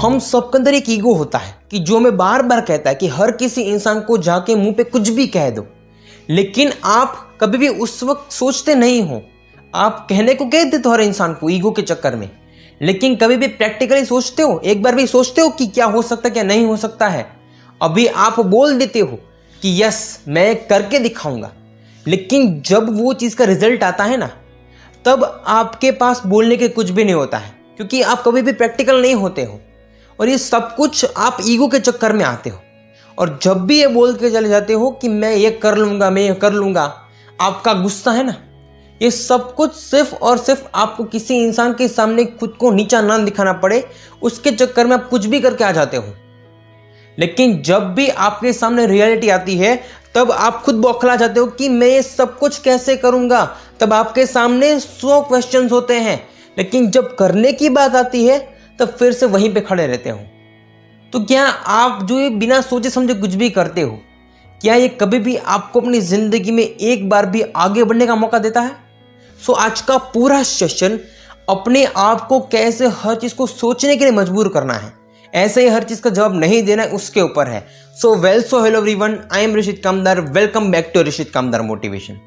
हम सबके अंदर एक ईगो होता है कि जो हमें बार बार कहता है कि हर किसी इंसान को जाके मुंह पे कुछ भी कह दो, लेकिन आप कभी भी उस वक्त सोचते नहीं हो। आप कहने को कह देते हो हर इंसान को ईगो के चक्कर में, लेकिन कभी भी प्रैक्टिकली सोचते हो, एक बार भी सोचते हो कि क्या हो सकता है क्या नहीं हो सकता है। अभी आप बोल देते हो कि यस मैं करके दिखाऊंगा, लेकिन जब वो चीज़ का रिजल्ट आता है ना, तब आपके पास बोलने के कुछ भी नहीं होता है, क्योंकि आप कभी भी प्रैक्टिकल नहीं होते हो और ये सब कुछ आप ईगो के चक्कर में आते हो। और जब भी ये बोल के चले जाते हो कि मैं ये कर लूँगा, मैं ये कर लूँगा, आपका गुस्सा है ना, ये सब कुछ सिर्फ और सिर्फ आपको किसी इंसान के सामने खुद को नीचा ना दिखाना पड़े, उसके चक्कर में आप कुछ भी करके आ जाते हो। लेकिन जब भी आपके सामने रियलिटी आती है, तब आप खुद बौखला जाते हो कि मैं ये सब कुछ कैसे करूँगा। तब आपके सामने 100 क्वेश्चंस होते हैं, लेकिन जब करने की बात आती है तब फिर से वहीं पे खड़े रहते हो। तो क्या आप जो ये बिना सोचे समझे कुछ भी करते हो, क्या ये कभी भी आपको अपनी ज़िंदगी में एक बार भी आगे बढ़ने का मौका देता है? सो आज का पूरा सेशन अपने आप को कैसे हर चीज़ को सोचने के लिए मजबूर करना है, ऐसे ही हर चीज़ का जवाब नहीं देना है, उसके ऊपर है। So hello everyone, I am Rishit Kamdar, welcome back to Rishit Kamdar motivation.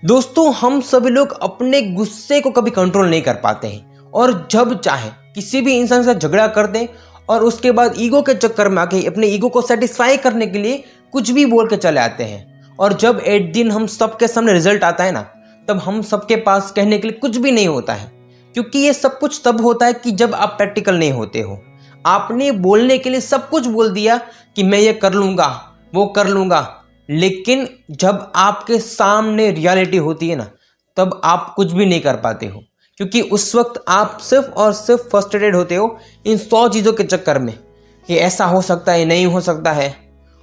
दोस्तों, हम सभी लोग अपने गुस्से को कभी कंट्रोल नहीं कर पाते हैं और जब चाहे किसी भी इंसान के साथ झगड़ा कर दें और उसके बाद ईगो के चक्कर में आके अपने ईगो को सेटिस्फाई करने के लिए कुछ भी बोल के चले आते हैं। और जब एक दिन हम सबके सामने रिजल्ट आता है ना, तब हम सबके पास कहने के लिए कुछ भी नहीं होता है, क्योंकि ये सब कुछ तब होता है कि जब आप प्रैक्टिकल नहीं होते हो। आपने बोलने के लिए सब कुछ बोल दिया कि मैं ये कर लूँगा, वो कर लूँगा, लेकिन जब आपके सामने रियलिटी होती है ना, तब आप कुछ भी नहीं कर पाते हो, क्योंकि उस वक्त आप सिर्फ और सिर्फ फ्रस्ट्रेटेड होते हो इन 100 चीज़ों के चक्कर में। ये ऐसा हो सकता है, नहीं हो सकता है,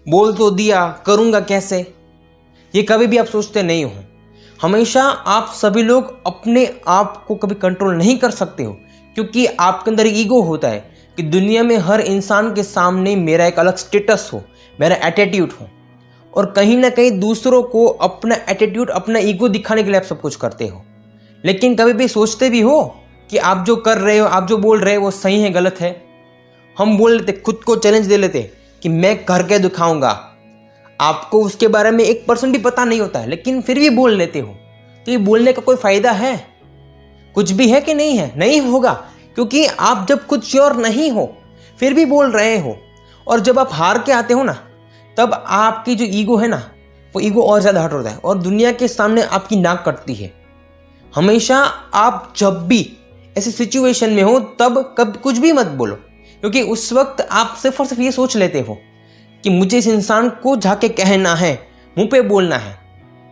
बोल तो दिया, करूँगा कैसे, ये कभी भी आप सोचते नहीं हो। हमेशा आप सभी लोग अपने आप को कभी कंट्रोल नहीं कर सकते हो, क्योंकि आपके अंदर ईगो होता है कि दुनिया में हर इंसान के सामने मेरा एक अलग स्टेटस हो, मेरा एटीट्यूड हो, और कहीं ना कहीं दूसरों को अपना एटीट्यूड, अपना ईगो दिखाने के लिए आप सब कुछ करते हो। लेकिन कभी भी सोचते भी हो कि आप जो कर रहे हो, आप जो बोल रहे हो वो सही है गलत है? हम बोल लेते, खुद को चैलेंज दे लेते कि मैं करके दिखाऊंगा। आपको उसके बारे में 1% भी पता नहीं होता है, लेकिन फिर भी बोल लेते हो। तो ये बोलने का कोई फायदा है? कुछ भी है कि नहीं है? नहीं होगा, क्योंकि आप जब खुद श्योर नहीं हो फिर भी बोल रहे हो, और जब आप हार के आते हो ना, तब आपकी जो ईगो है ना, वो ईगो और ज़्यादा हर्ट होता है और दुनिया के सामने आपकी नाक कटती है। हमेशा आप जब भी ऐसी सिचुएशन में हो, तब कब कुछ भी मत बोलो, क्योंकि उस वक्त आप सिर्फ और सिर्फ ये सोच लेते हो कि मुझे इस इंसान को जाके कहना है, मुंह पे बोलना है,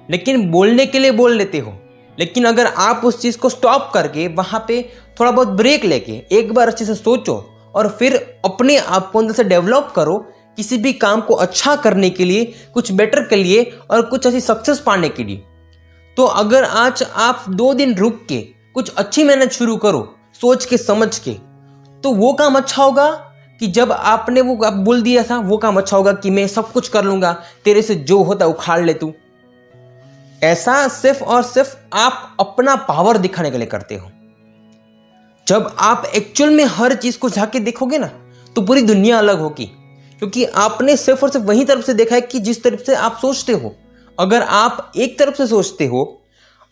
लेकिन बोलने के लिए बोल लेते हो। लेकिन अगर आप उस चीज़ को स्टॉप करके वहाँ पे थोड़ा बहुत ब्रेक लेके एक बार अच्छे से सोचो और फिर अपने आप को अंदर से डेवलप करो किसी भी काम को अच्छा करने के लिए, कुछ बेटर के लिए और कुछ ऐसी सक्सेस पाने के लिए, तो अगर आज आप 2 दिन रुक के कुछ अच्छी मेहनत शुरू करो सोच के समझ के, तो वो काम अच्छा होगा कि जब आपने वो बोल दिया था, वो काम अच्छा होगा कि मैं सब कुछ कर लूँगा, तेरे से जो होता उखाड़ ले तू। ऐसा सिर्फ और सिर्फ आप अपना पावर दिखाने के लिए करते हो। जब आप एक्चुअल में हर चीज़ को जाके देखोगे ना, तो पूरी दुनिया अलग होगी, क्योंकि आपने सिर्फ और सिर्फ वही तरफ से देखा है कि जिस तरफ से आप सोचते हो। अगर आप एक तरफ से सोचते हो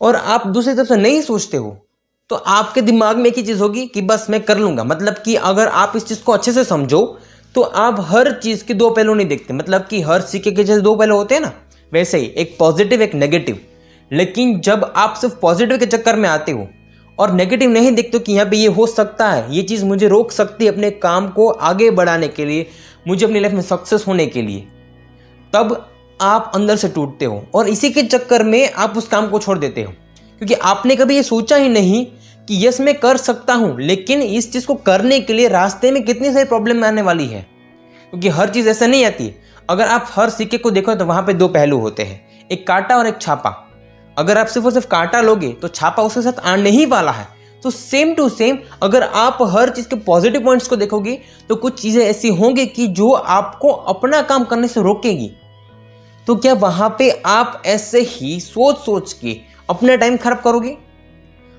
और आप दूसरी तरफ से नहीं सोचते हो, तो आपके दिमाग में एक ही चीज़ होगी कि बस मैं कर लूँगा। मतलब कि अगर आप इस चीज़ को अच्छे से समझो, तो आप हर चीज़ के 2 पहलू नहीं देखते। मतलब कि हर सिक्के के जैसे 2 पहलू होते हैं ना, वैसे ही एक पॉजिटिव एक नेगेटिव। लेकिन जब आप सिर्फ पॉजिटिव के चक्कर में आते हो और नेगेटिव नहीं देखते हो कि यहाँ पे ये हो सकता है, ये चीज़ मुझे रोक सकती है अपने काम को आगे बढ़ाने के लिए, मुझे अपनी लाइफ में सक्सेस होने के लिए, तब आप अंदर से टूटते हो और इसी के चक्कर में आप उस काम को छोड़ देते हो, क्योंकि आपने कभी ये सोचा ही नहीं कि यस मैं कर सकता हूँ, लेकिन इस चीज़ को करने के लिए रास्ते में कितनी सारी प्रॉब्लम आने वाली है, क्योंकि हर चीज़ ऐसा नहीं आती। अगर आप हर सिक्के को देखो तो वहाँ पे 2 पहलू होते हैं, एक कांटा और एक छापा। अगर आप सिर्फ और सिर्फ कांटा लोगे तो छापा उसके साथ आने ही वाला है। तो सेम टू सेम अगर आप हर चीज़ के पॉजिटिव पॉइंट्स को देखोगे, तो कुछ चीज़ें ऐसी होंगी कि जो आपको अपना काम करने से रोकेगी। तो क्या वहाँ पे आप ऐसे ही सोच सोच के अपना टाइम खराब करोगे?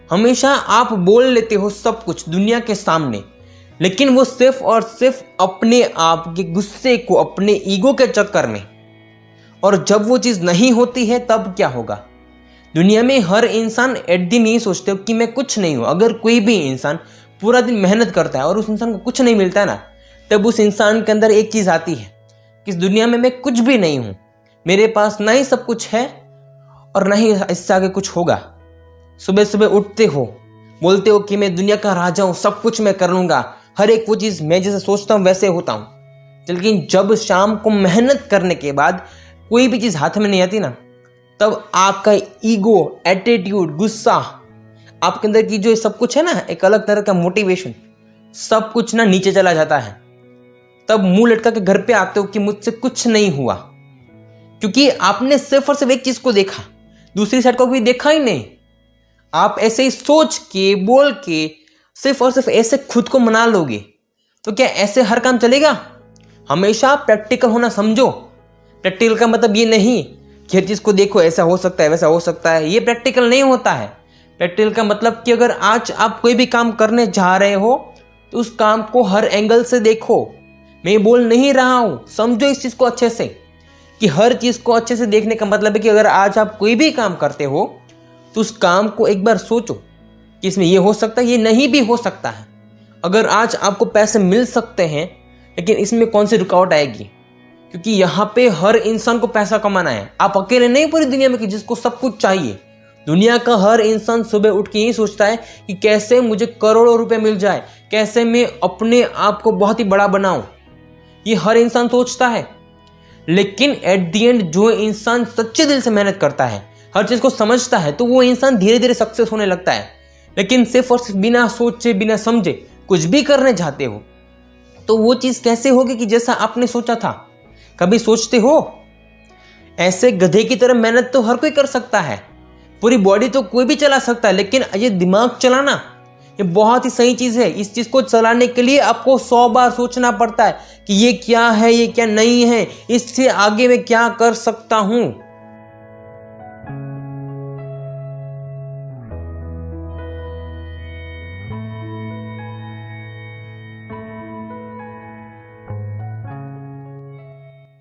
हमेशा आप बोल लेते हो सब कुछ दुनिया के सामने, लेकिन वो सिर्फ और सिर्फ अपने आप के गुस्से को, अपने ईगो के चक्कर में। और जब वो चीज़ नहीं होती है तब क्या होगा? दुनिया में हर इंसान एट दिन नहीं सोचते कि मैं कुछ नहीं हूँ। अगर कोई भी इंसान पूरा दिन मेहनत करता है और उस इंसान को कुछ नहीं मिलता है ना, तब उस इंसान के अंदर एक चीज़ आती है कि इस दुनिया में मैं कुछ भी नहीं हूँ, मेरे पास ना ही सब कुछ है और ना ही इससे आगे कुछ होगा। सुबह सुबह उठते हो, बोलते हो कि मैं दुनिया का राजा हूँ, सब कुछ मैं कर लूँगा, हर एक वो चीज़ मैं जैसे सोचता हूँ वैसे होता हूँ। लेकिन जब शाम को मेहनत करने के बाद कोई भी चीज़ हाथ में नहीं आती ना, तब आपका ईगो, एटीट्यूड, गुस्सा, आपके अंदर की जो सब कुछ है ना, एक अलग तरह का मोटिवेशन, सब कुछ ना नीचे चला जाता है। तब मुंह लटका के घर पे आते हो कि मुझसे कुछ नहीं हुआ, क्योंकि आपने सिर्फ और सिर्फ एक चीज को देखा, दूसरी साइड को भी देखा ही नहीं। आप ऐसे ही सोच के, बोल के, सिर्फ और सिर्फ ऐसे खुद को मना लोगे, तो क्या ऐसे हर काम चलेगा? हमेशा प्रैक्टिकल होना समझो। प्रैक्टिकल का मतलब ये नहीं कि हर चीज को देखो, ऐसा हो सकता है, वैसा हो सकता है, ये प्रैक्टिकल नहीं होता है। प्रैक्टिकल का मतलब कि अगर आज आप कोई भी काम करने जा रहे हो तो उस काम को हर एंगल से देखो। मैं बोल नहीं रहा हूं, समझो इस चीज को अच्छे से, कि हर चीज को अच्छे से देखने का मतलब है कि अगर आज आप कोई भी काम करते हो तो उस काम को एक बार सोचो कि इसमें ये हो सकता है, ये नहीं भी हो सकता है। अगर आज आपको पैसे मिल सकते हैं, लेकिन इसमें कौन सी रुकावट आएगी? क्योंकि यहाँ पे हर इंसान को पैसा कमाना है। आप अकेले नहीं पूरी दुनिया में कि जिसको सब कुछ चाहिए। दुनिया का हर इंसान सुबह उठ के यही सोचता है कि कैसे मुझे करोड़ों रुपए मिल जाए, कैसे मैं अपने आप को बहुत ही बड़ा बनाऊं। ये हर इंसान सोचता है। लेकिन एट द एंड जो इंसान सच्चे दिल से मेहनत करता है, हर चीज को समझता है, तो वो इंसान धीरे धीरे सक्सेस होने लगता है। लेकिन सिर्फ और सिर्फ बिना सोचे, बिना समझे कुछ भी करने जाते हो तो वो चीज कैसे होगी कि जैसा आपने सोचा था? कभी सोचते हो? ऐसे गधे की तरह मेहनत तो हर कोई कर सकता है, पूरी बॉडी तो कोई भी चला सकता है, लेकिन ये दिमाग चलाना, ये बहुत ही सही चीज है। इस चीज को चलाने के लिए आपको 100 बार सोचना पड़ता है कि ये क्या है, ये क्या नहीं है, इससे आगे मैं क्या कर सकता हूं।